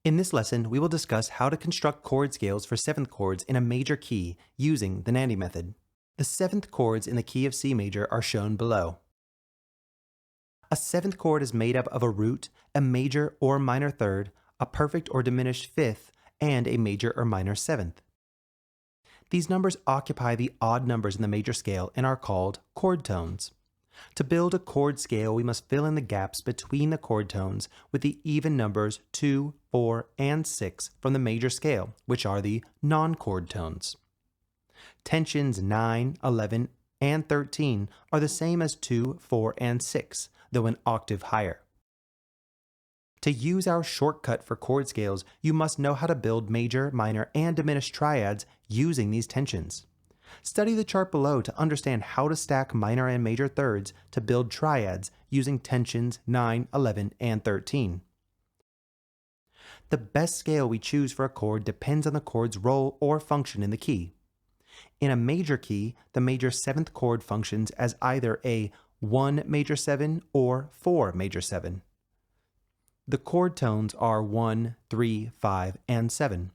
In this lesson, we will discuss how to construct chord scales for seventh chords in a major key using the NANDI method. The seventh chords in the key of C major are shown below. A seventh chord is made up of a root, a major or minor third, a perfect or diminished fifth, and a major or minor seventh. These numbers occupy the odd numbers in the major scale and are called chord tones. To build a chord scale, we must fill in the gaps between the chord tones with the even numbers 2, 4, and 6 from the major scale, which are the non-chord tones. Tensions 9, 11, and 13 are the same as 2, 4, and 6, though an octave higher. To use our shortcut for chord scales, you must know how to build major, minor, and diminished triads using these tensions. Study the chart below to understand how to stack minor and major thirds to build triads using tensions 9, 11, and 13. The best scale we choose for a chord depends on the chord's role or function in the key. In a major key, the major seventh chord functions as either a 1 major 7 or 4 major 7. The chord tones are 1, 3, 5, and 7.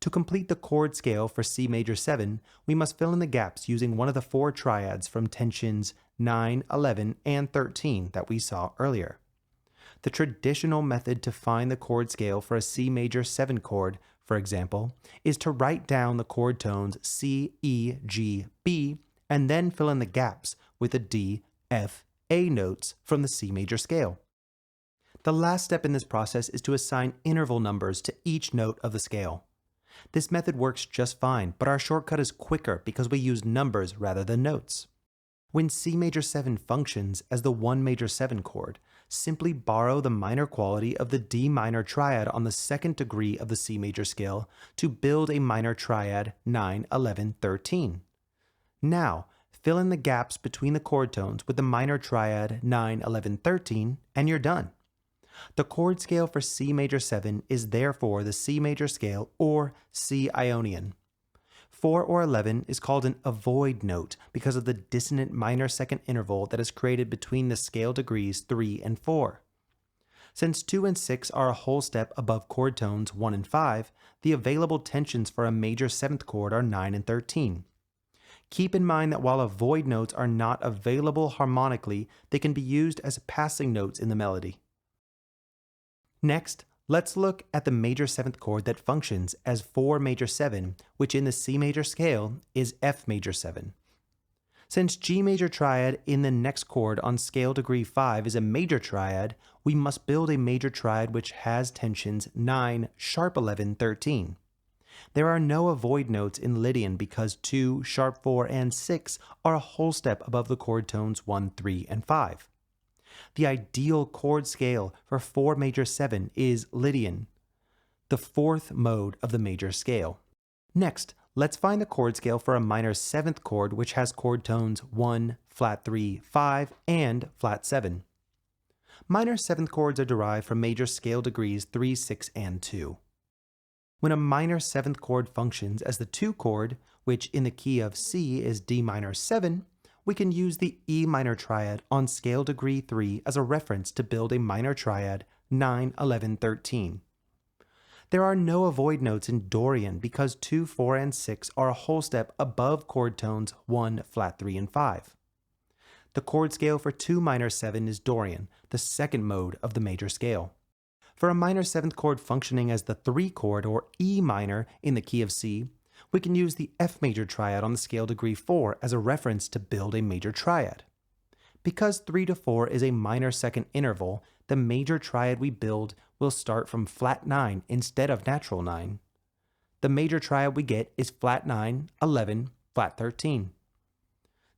To complete the chord scale for C major 7, we must fill in the gaps using one of the four triads from tensions 9, 11, and 13 that we saw earlier. The traditional method to find the chord scale for a C major 7 chord, for example, is to write down the chord tones C, E, G, B, and then fill in the gaps with the D, F, A notes from the C major scale. The last step in this process is to assign interval numbers to each note of the scale. This method works just fine, but our shortcut is quicker because we use numbers rather than notes. When C major 7 functions as the 1 major 7 chord, simply borrow the minor quality of the D minor triad on the second degree of the C major scale to build a minor triad 9, 11, 13. Now, fill in the gaps between the chord tones with the minor triad 9, 11, 13, and you're done. The chord scale for C major 7 is therefore the C major scale or C Ionian. 4 or 11 is called an avoid note because of the dissonant minor second interval that is created between the scale degrees 3 and 4. Since 2 and 6 are a whole step above chord tones 1 and 5, the available tensions for a major 7th chord are 9 and 13. Keep in mind that while avoid notes are not available harmonically, they can be used as passing notes in the melody. Next, let's look at the major 7th chord that functions as 4 major 7, which in the C major scale is F major 7. Since G major triad in the next chord on scale degree 5 is a major triad, we must build a major triad which has tensions 9, sharp 11, 13. There are no avoid notes in Lydian because 2, sharp 4, and 6 are a whole step above the chord tones 1, 3, and 5. The ideal chord scale for 4 major 7 is Lydian, the fourth mode of the major scale. Next, let's find the chord scale for a minor 7th chord which has chord tones 1, flat 3, 5, and flat 7. Minor 7th chords are derived from major scale degrees 3, 6, and 2. When a minor 7th chord functions as the 2 chord, which in the key of C is D minor 7, we can use the E minor triad on scale degree 3 as a reference to build a minor triad 9, 11, 13. There are no avoid notes in Dorian because 2, 4, and 6 are a whole step above chord tones 1, flat 3, and 5. The chord scale for 2 minor 7 is Dorian, the second mode of the major scale. For a minor 7th chord functioning as the 3 chord or E minor in the key of C, we can use the F major triad on the scale degree 4 as a reference to build a major triad. Because 3 to 4 is a minor second interval, the major triad we build will start from flat 9 instead of natural 9. The major triad we get is flat 9, 11, flat 13.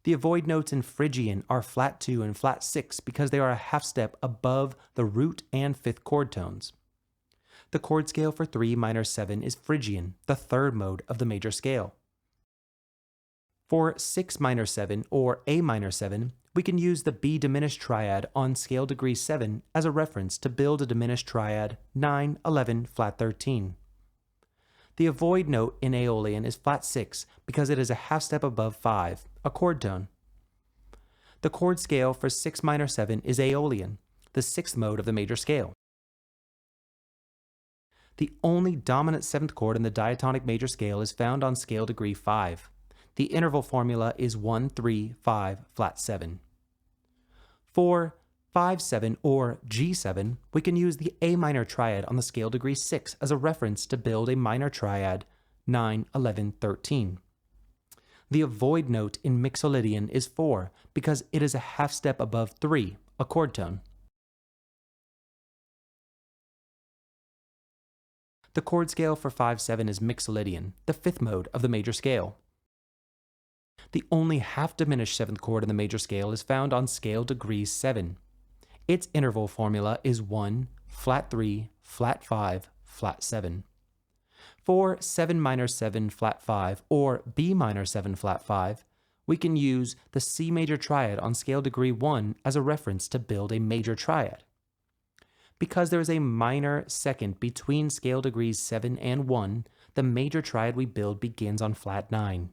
The avoid notes in Phrygian are flat 2 and flat 6 because they are a half step above the root and 5th chord tones. The chord scale for 3 minor 7 is Phrygian, the third mode of the major scale. For 6 minor 7 or A minor 7, we can use the B diminished triad on scale degree 7 as a reference to build a diminished triad 9, 11, flat 13. The avoid note in Aeolian is flat 6 because it is a half step above 5, a chord tone. The chord scale for 6 minor 7 is Aeolian, the 6th mode of the major scale. The only dominant 7th chord in the diatonic major scale is found on scale degree 5. The interval formula is 1, 3, 5, flat 7. For 5, 7, or G7, we can use the A minor triad on the scale degree 6 as a reference to build a minor triad 9, 11, 13. The avoid note in Mixolydian is 4 because it is a half step above 3, a chord tone. The chord scale for 5/7 is Mixolydian, the 5th mode of the major scale. The only half diminished 7th chord in the major scale is found on scale degree 7. Its interval formula is 1, flat 3, flat 5, flat 7. For 7 minor 7 flat 5 or B minor 7 flat 5, we can use the C major triad on scale degree 1 as a reference to build a major triad. Because there is a minor second between scale degrees 7 and 1, the major triad we build begins on flat 9.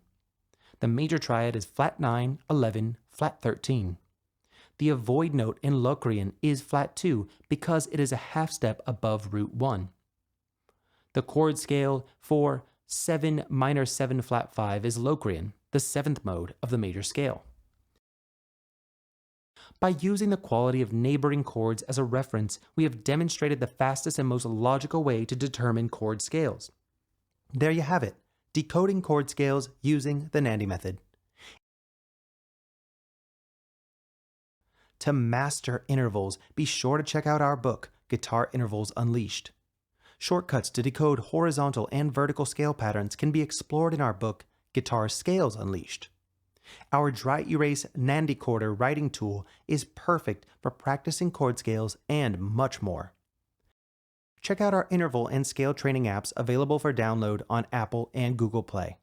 The major triad is flat 9, 11, flat 13. The avoid note in Locrian is flat 2 because it is a half step above root 1. The chord scale for 7 minor 7 flat 5 is Locrian, the 7th mode of the major scale. By using the quality of neighboring chords as a reference, we have demonstrated the fastest and most logical way to determine chord scales. There you have it, decoding chord scales using the NANDI method. To master intervals, be sure to check out our book, Guitar Intervals Unleashed. Shortcuts to decode horizontal and vertical scale patterns can be explored in our book, Guitar Scales Unleashed. Our dry erase NANDI chorder writing tool is perfect for practicing chord scales and much more. Check out our interval and scale training apps available for download on Apple and Google Play.